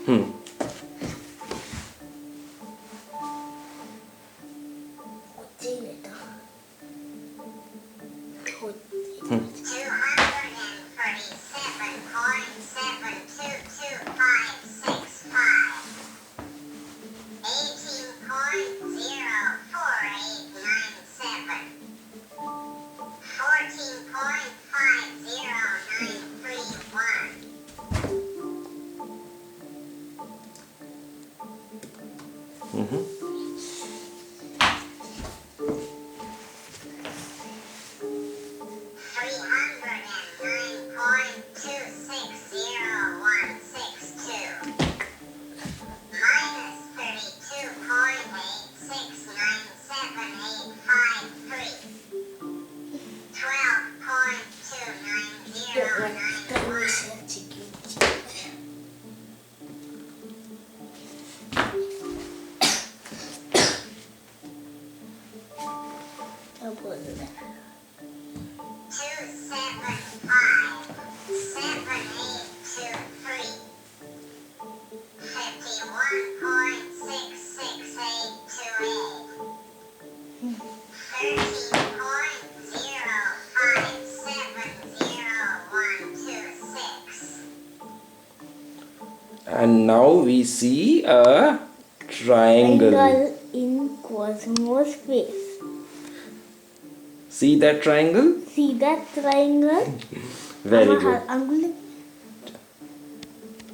Hmm. And now we see a triangle. In Cozmo's face. See that triangle? See that triangle? Very good. Anguli